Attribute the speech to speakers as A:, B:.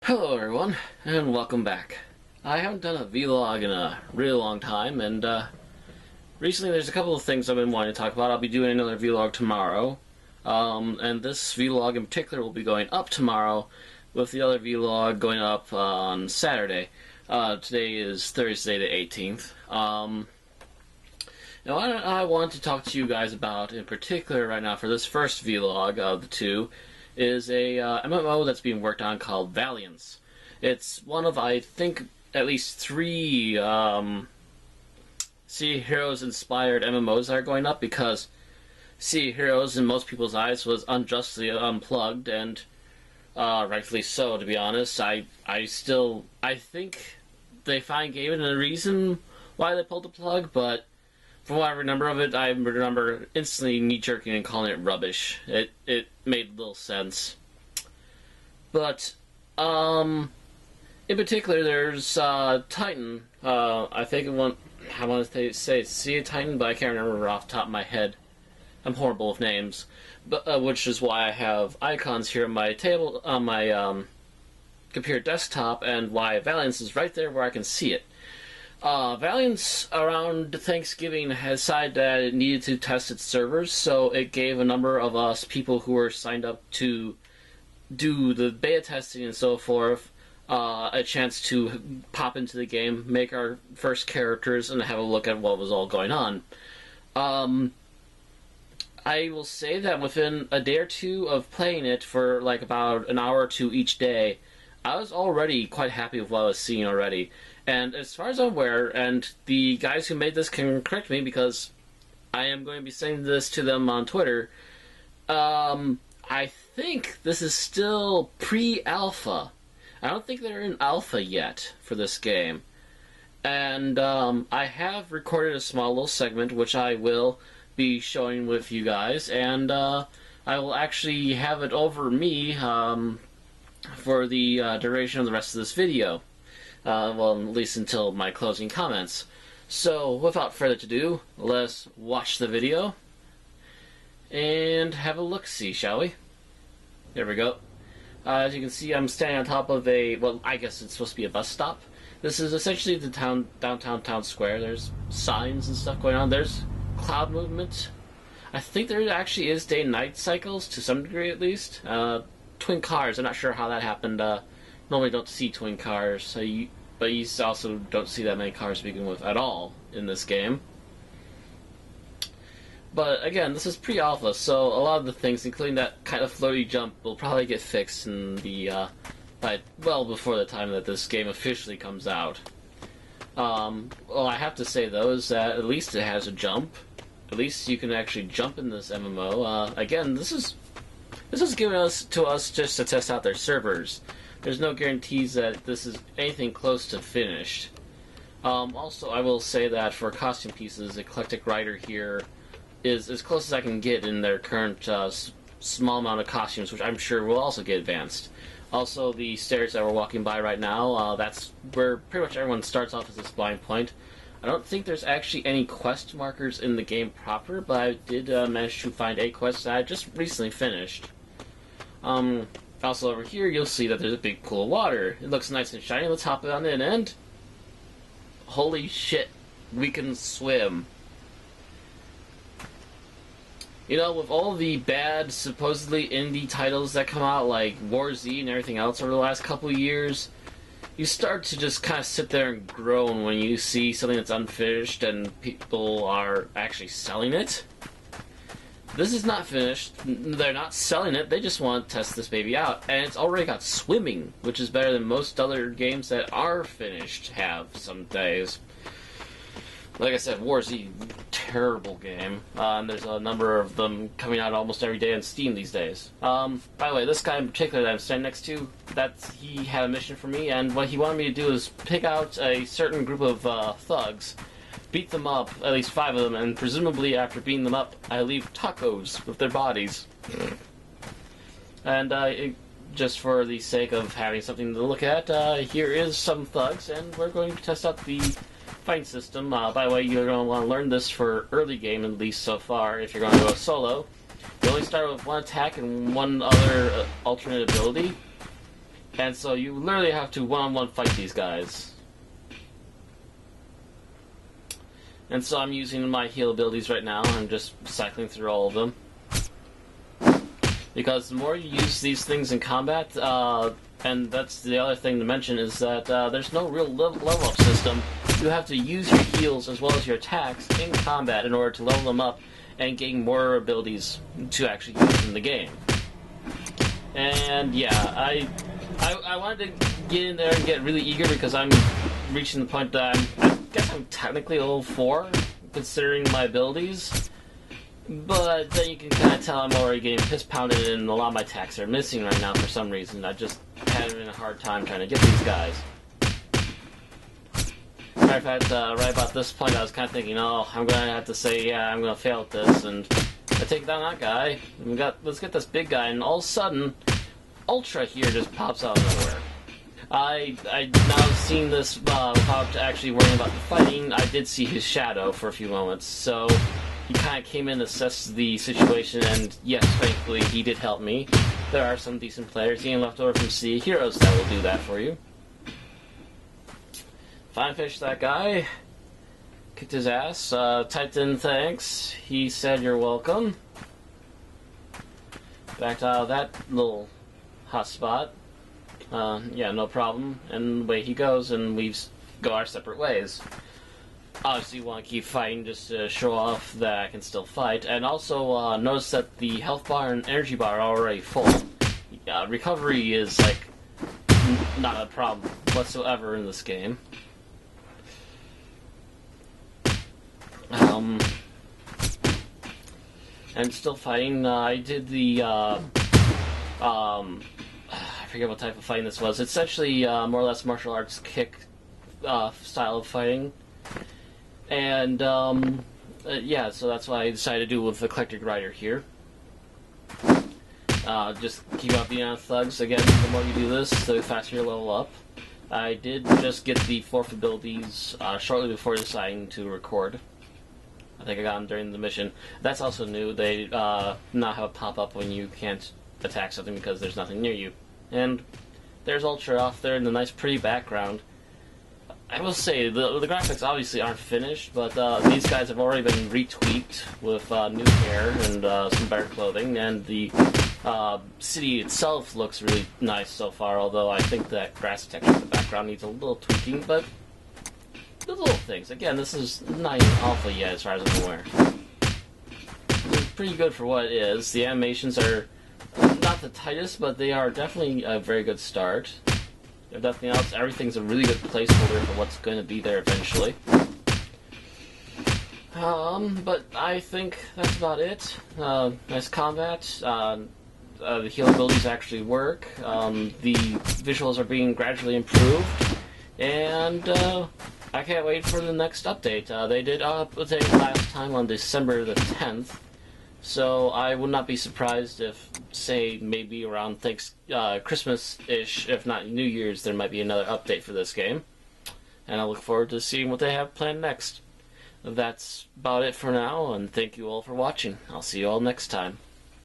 A: Hello everyone, and welcome back. I haven't done a vlog in a really long time, and recently there's a couple of things I've been wanting to talk about. I'll be doing another vlog tomorrow, and this vlog in particular will be going up tomorrow, with the other vlog going up on Saturday. Today is Thursday the 18th. Now what I want to talk to you guys about in particular right now for this first vlog of the two is a MMO that's being worked on called Valiance. It's one of, I think, at least three Sea Heroes inspired MMOs that are going up, because Sea Heroes in most people's eyes was unjustly unplugged, and rightfully so, to be honest. I think they finally gave it a reason why they pulled the plug, but from what I remember of it, I remember instantly knee-jerking and calling it rubbish. It made little sense. But, in particular, there's Titan. I think I want to say Sea Titan, but I can't remember off the top of my head. I'm horrible with names. But which is why I have icons here on my table, on my computer desktop, and why Valiance is right there where I can see it. Valiance, around Thanksgiving, has decided that it needed to test its servers, so it gave a number of us people who were signed up to do the beta testing and so forth a chance to pop into the game, make our first characters, and have a look at what was all going on. I will say that within a day or two of playing it for like about an hour or two each day, I was already quite happy with what I was seeing already. And as far as I'm aware, and the guys who made this can correct me because I am going to be sending this to them on Twitter, I think this is still pre-alpha. I don't think they're in alpha yet for this game. And I have recorded a small little segment which I will be showing with you guys, and I will actually have it over me for the duration of the rest of this video. Well, at least until my closing comments. So, without further ado, let's watch the video and have a look-see, shall we? There we go. As you can see, I'm standing on top of a, well, I guess it's supposed to be a bus stop. This is essentially the downtown town square. There's signs and stuff going on. There's cloud movement. I think there actually is day and night cycles, to some degree at least. Twin cars, I'm not sure how that happened. Normally don't see twin cars, but you also don't see that many cars to begin with at all in this game. But again, this is pre-alpha, so a lot of the things, including that kind of floaty jump, will probably get fixed in the well before the time that this game officially comes out. Well, I have to say though is that at least it has a jump. At least you can actually jump in this MMO. Again, this is given to us just to test out their servers. There's no guarantees that this is anything close to finished. Also, I will say that for costume pieces, Eclectic Rider here is as close as I can get in their current small amount of costumes, which I'm sure will also get advanced. Also, the stairs that we're walking by right now, that's where pretty much everyone starts off as this blind point. I don't think there's actually any quest markers in the game proper, but I did manage to find a quest that I just recently finished. Also over here, you'll see that there's a big pool of water. It looks nice and shiny. Let's hop on in, and holy shit, we can swim. You know, with all the bad, supposedly indie titles that come out, like War Z and everything else over the last couple of years, you start to just kind of sit there and groan when you see something that's unfinished and people are actually selling it. This is not finished. They're not selling it. They just want to test this baby out. And it's already got swimming, which is better than most other games that are finished have some days. Like I said, War Z, terrible game. And there's a number of them coming out almost every day on Steam these days. By the way, this guy in particular that I'm standing next to, he had a mission for me, and what he wanted me to do is pick out a certain group of thugs, beat them up, at least 5 of them, and presumably after beating them up, I leave tacos with their bodies. And just for the sake of having something to look at, here is some thugs, and we're going to test out the fighting system. By the way, you're going to want to learn this for early game, at least so far, if you're going to go solo. You only start with one attack and one other alternate ability. And so you literally have to one-on-one fight these guys. And so I'm using my heal abilities right now. I'm just cycling through all of them. Because the more you use these things in combat, and that's the other thing to mention, is that there's no real level up system. You have to use your heals as well as your attacks in combat in order to level them up and gain more abilities to actually use in the game. And yeah, I wanted to get in there and get really eager because I'm reaching the point that I guess I'm technically level 4, considering my abilities. But then you can kind of tell I'm already getting piss-pounded and a lot of my attacks are missing right now for some reason. I just having a hard time trying to get these guys. Matter of fact, right about this point I was kind of thinking, oh, I'm going to have to say, yeah, I'm going to fail at this, and I take down that guy. Let's get this big guy, and all of a sudden, Ultra here just pops out of nowhere. I now seen this without actually worrying about the fighting. I did see his shadow for a few moments, so he kind of came in, assessed the situation, and yes, thankfully he did help me. There are some decent players even left over from Sea Heroes that will do that for you. Fine fish that guy. Kicked his ass. Typed in thanks. He said you're welcome. Backed out of that little hot spot. Yeah, no problem. And away he goes, and we go our separate ways. Obviously, you want to keep fighting just to show off that I can still fight. And also, notice that the health bar and energy bar are already full. Recovery is, like, not a problem whatsoever in this game. And still fighting. I did the, I forget what type of fighting this was. It's actually more or less martial arts kick style of fighting. And, yeah, so that's what I decided to do with the Eclectic Rider here. Just keep up being on thugs. Again, the more you do this, the faster you level up. I did just get the 4th abilities shortly before deciding to record. I think I got them during the mission. That's also new. They not have a pop-up when you can't attack something because there's nothing near you. And there's Ultra off there in the nice pretty background. I will say, the graphics obviously aren't finished, but these guys have already been retweaked with new hair and some better clothing, and the city itself looks really nice so far, although I think that grass texture in the background needs a little tweaking, but the little things. Again, this is not even alpha yet as far as I'm aware. It's pretty good for what it is. The animations are not the tightest, but they are definitely a very good start. If nothing else, everything's a really good placeholder for what's going to be there eventually. But I think that's about it. Nice combat. The heal abilities actually work. The visuals are being gradually improved. And I can't wait for the next update. They did update last time on December the 10th. So I would not be surprised if, say, maybe around Christmas-ish, if not New Year's, there might be another update for this game. And I look forward to seeing what they have planned next. That's about it for now, and thank you all for watching. I'll see you all next time.